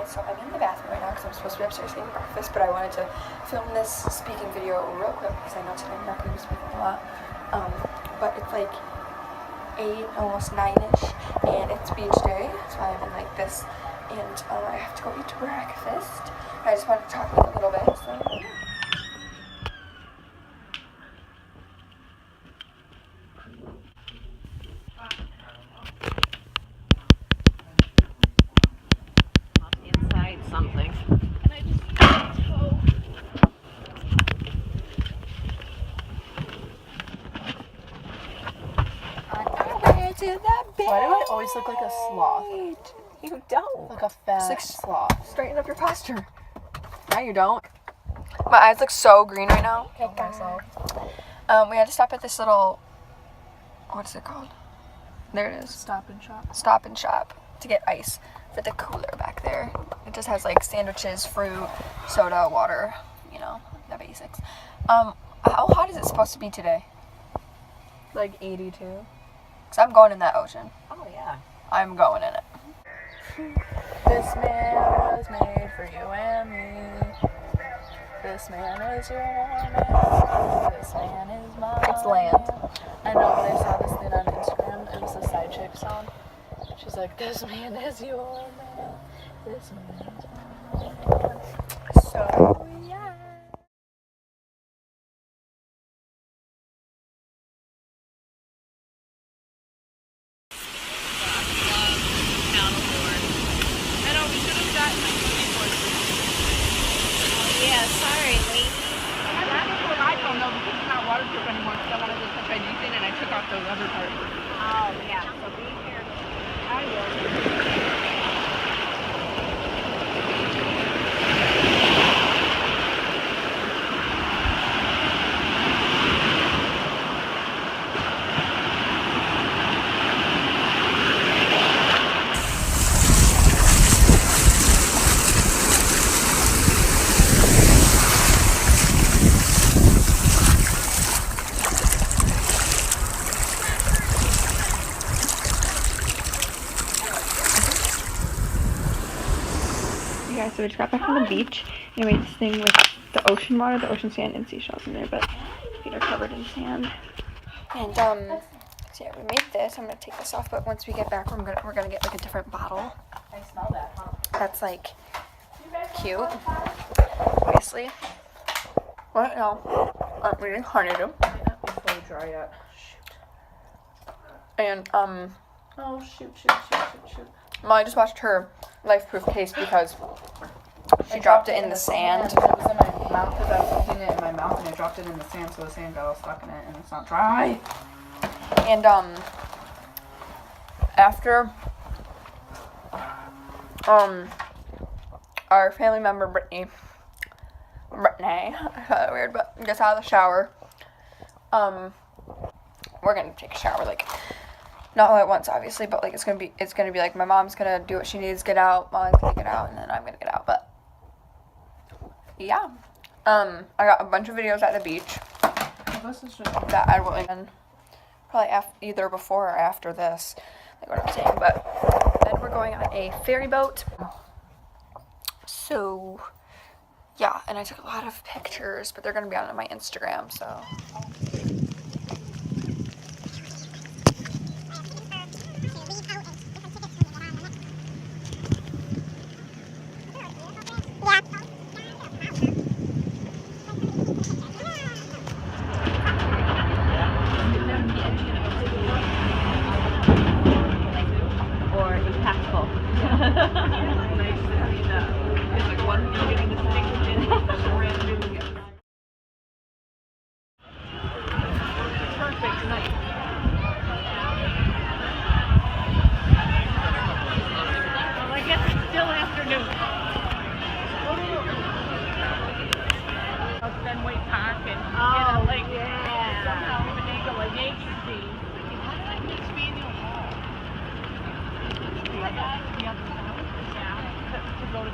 guys, so I'm in the bathroom right now because I'm supposed to be upstairs getting breakfast, but I wanted to film this speaking video real quick because I know today I'm not going to be speaking a lot. But it's like 8, almost 9-ish, and it's beach day, so I'm in like this, and I have to go eat breakfast. I just wanted to talk a little bit, so yeah. Something. Why do I always look like a sloth? You don't. Like a fat sloth. Straighten up your posture. No, you don't. My eyes look so green right now. Kill myself. We had to stop at this little, what's it called? There it is. Stop and Shop. Stop and Shop to get ice for the cooler back there. It just has like sandwiches, fruit, soda, water, you know, the basics. How hot is it supposed to be today? Like 82. Because I'm going in that ocean. Oh, yeah. I'm going in it. This man was made for you and me. This man is your man. This man is mine. It's land. I know, but I saw this thing on Instagram. It was a Side Chick song. She's like, this man is your man. This man is mine. So, yeah. Yeah, sorry, lady. That's what I don't know because it's not waterproof anymore because I wanted to touch anything and I took off the other part. Oh, yeah, so be careful. I will. So we just got back from the beach. Anyway, this thing with the ocean water, the ocean sand, and seashells in there, but feet are covered in sand. And so yeah, we made this. I'm gonna take this off, but once we get back, we're gonna get like a different bottle. I smell that, huh? That's like cute, obviously. What? No, I'm reading honeydew. Not before dry yet. Shoot. And Oh, shoot. well, I just watched her life-proof case because she dropped it in the sand. It was in my mouth because I was holding it in my mouth and I dropped it in the sand, so the sand got all stuck in it and it's not dry. And after our family member Brittany, I thought that weird, but gets out of the shower, we're gonna take a shower, like not all at once obviously, but like it's gonna be like my mom's gonna do what she needs, get out, mom's gonna get out, and then I'm gonna get out. But yeah, I got a bunch of videos at the beach that I will end probably either before or after this, like what I'm saying. But then we're going on a ferry boat, so yeah, and I took a lot of pictures, but they're gonna be on my Instagram, so.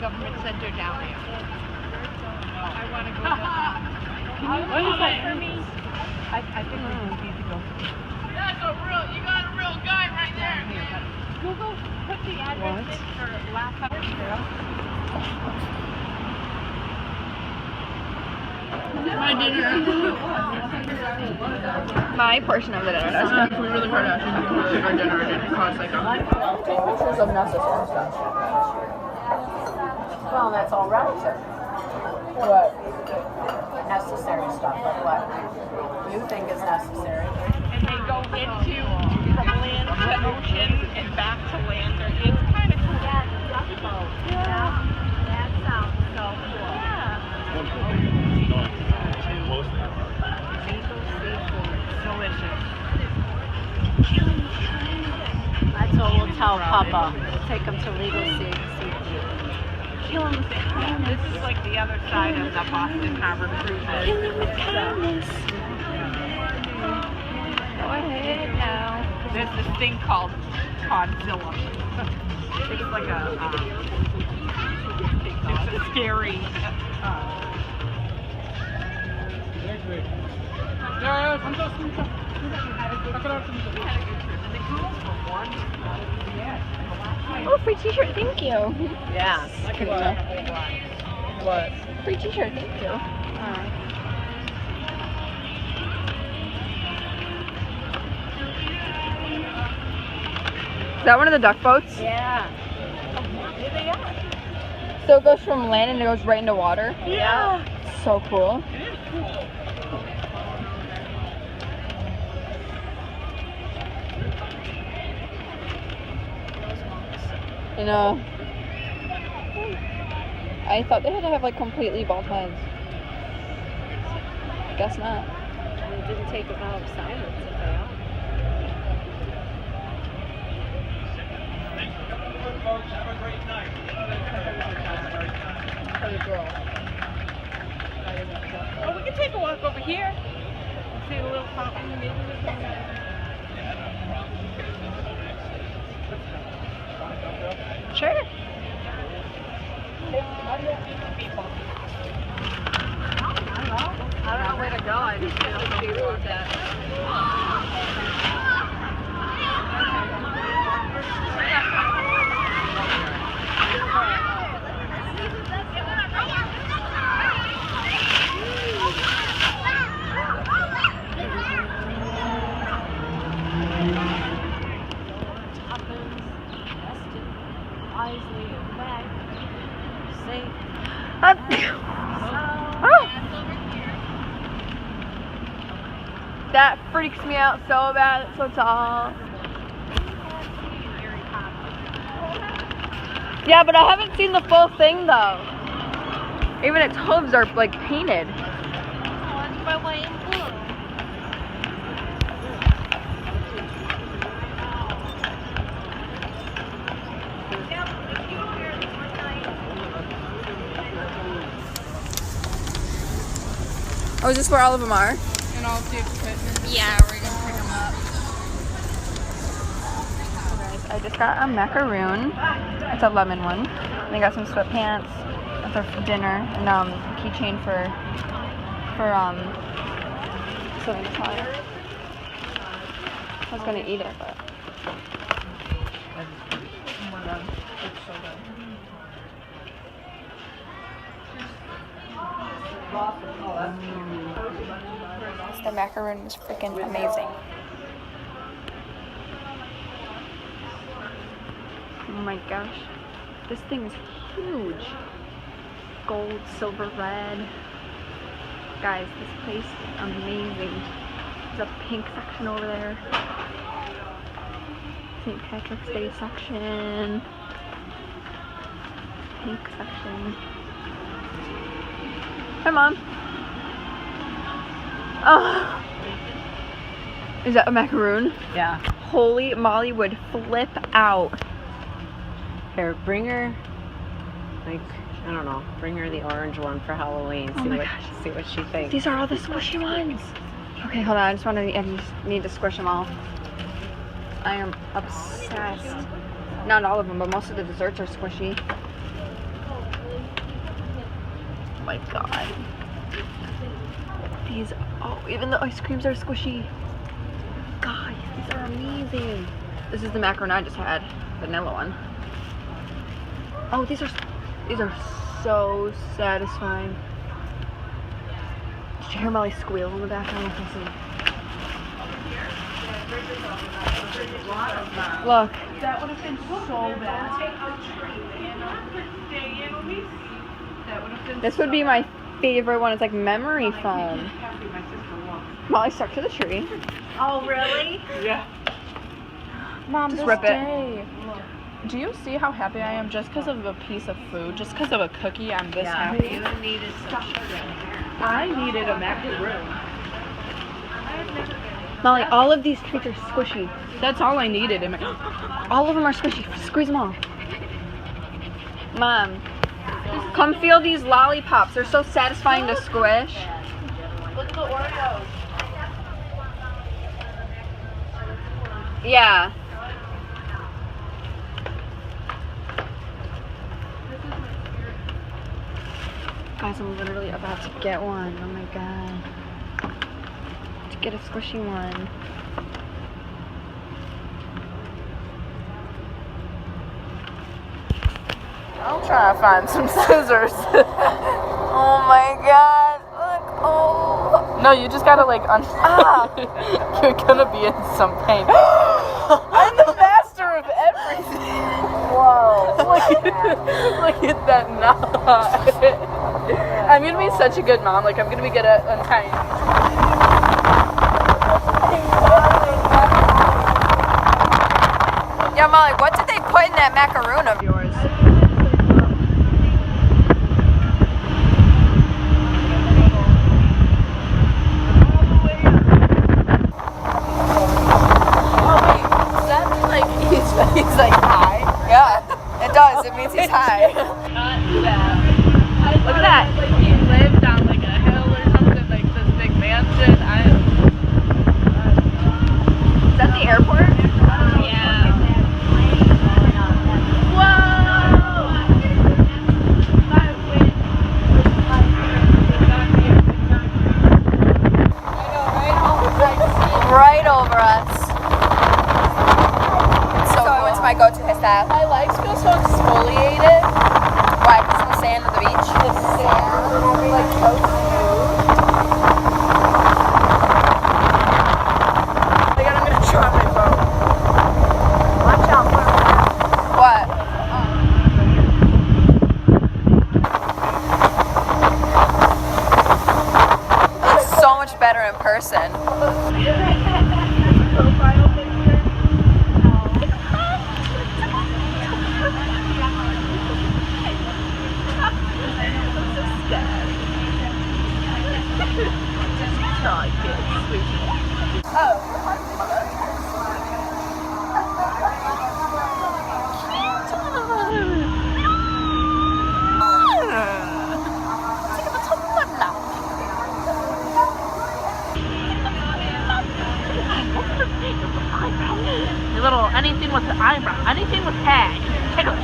Government center down there. I want to go. What is that for me? I think we need to go. That's a real. You got a real guy right there. Google put the address in for last time. My dinner. My portion of the dinner. If we really Kardashians, we really our dinner didn't cost like pictures of necessary stuff. Well, that's all relative. What? Necessary stuff, like what you think is necessary. And they go into from land to ocean and back to land. It's kind of cool. Yeah, duckboat. That sounds so cool. Delicious. That's what we'll tell Papa. We'll take him to Legal Seafood. This is like the other side of the Boston Harbor cruises. Go ahead now. There's this thing called Godzilla. It's like it's a scary. Oh, free t-shirt, thank you. Yeah. What? Free t-shirt, thank you. Is that one of the duck boats? Yeah. So it goes from land and it goes right into water? Yeah. So cool. I know. I thought they had to have like completely bald heads. Guess not. It didn't take a vow of silence if they are. Oh, we can take a walk over here. See a little fountain. Sure. I don't know where to go. I just feel people with that. Wisely and back. Safe. That freaks me out so bad. It's so tall. Yeah, but I haven't seen the full thing though. Even its hooves are like painted. Oh, is this where all of them are? And all the equipment. Yeah, we're gonna pick them up. I just got a macaroon. It's a lemon one. And I got some sweatpants. That's for dinner. And a keychain for something to try. I was gonna eat it, but the macaroon was freaking amazing. Oh my gosh. This thing is huge. Gold, silver, red. Guys, this place is amazing. There's a pink section over there. St. Patrick's Day section. Pink section. Hi, Mom. Oh. Is that a macaroon? Yeah. Holy Molly would flip out. Here, bring her, like, I don't know, bring her the orange one for Halloween. Oh my See what she thinks. These are all the squishy ones. Okay, hold on. I just need to squish them all. I am obsessed. Not all of them, but most of the desserts are squishy. Oh my god. These, oh, even the ice creams are squishy. Guys, these are amazing. This is the macaron I just had, vanilla one. Oh, these These are so satisfying. Did you hear Molly squeal in the background? Look. That would have been so bad. That would have been This would be my favorite one. It's like memory foam. Molly stuck to the tree. Oh, really? Yeah. Mom, Just just rip rip it. it. Do you see how happy I am just because of a piece of food? Just because of a cookie, I'm this Yeah, happy. you needed some sugar. I needed a macaroon. Molly, all of these treats are squishy. That's all I needed. All of them are squishy. Squeeze them all. Mom, come feel these lollipops. They're so satisfying to squish. Look at the Oreos. Yeah. Guys, I'm literally about to get one. Oh my god. To get a squishy one. I'm trying to find some scissors. Oh my god. Look. Oh. No, you just gotta like You're gonna be in some pain. I'm the master of everything. Whoa. Look at that knot. I'm gonna be such a good mom. Like I'm gonna be good at untying. Yeah, Molly, what did they put in that macaroon of yours? He's like high. Yeah, it does. It means he's high. Look at that. Like he lived on like a hill or something, like this big mansion. Is that the airport? Yeah. Whoa! Right over us. So it's my go-to hairstyle. My legs feel so exfoliated. Why? Because of the sand of the beach? The sand, like so smooth. I think I'm gonna drop my phone. Watch out for What? It's so much better in person. Profile picture. Your little anything with the eyebrow, anything with tag. Tickle it.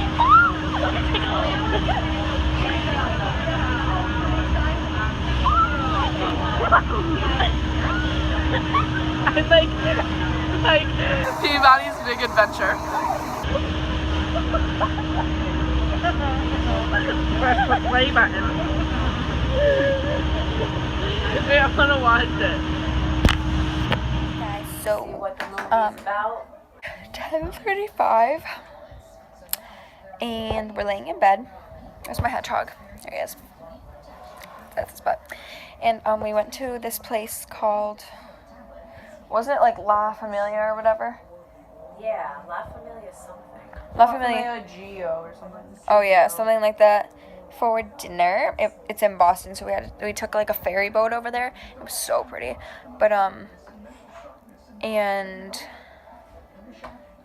I like Peabody's Big Adventure. Press the play button. Wait, I wanna watch it. Guys, so what the movie's about 10:35, and we're laying in bed. There's my hedgehog. There he is. That's his butt. And we went to this place called, wasn't it like La Familia or whatever? Yeah, La Familia something. La Familia. Geo or something. Oh yeah, something like that. For dinner, it's in Boston, so we took like a ferry boat over there. It was so pretty, but and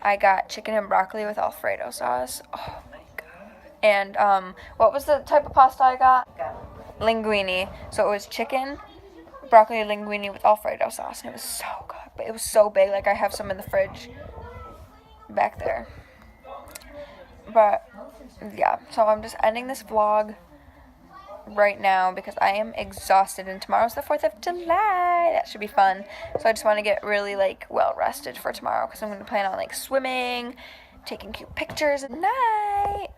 I got chicken and broccoli with Alfredo sauce. Oh my god! And what was the type of pasta I got? Linguine. So it was chicken, broccoli linguine with Alfredo sauce, and it was so good. But it was so big. Like I have some in the fridge back there. But yeah, so I'm just ending this vlog right now because I am exhausted, and tomorrow's the 4th of July. That should be fun. So I just want to get really like well rested for tomorrow because I'm going to plan on like swimming, taking cute pictures at night.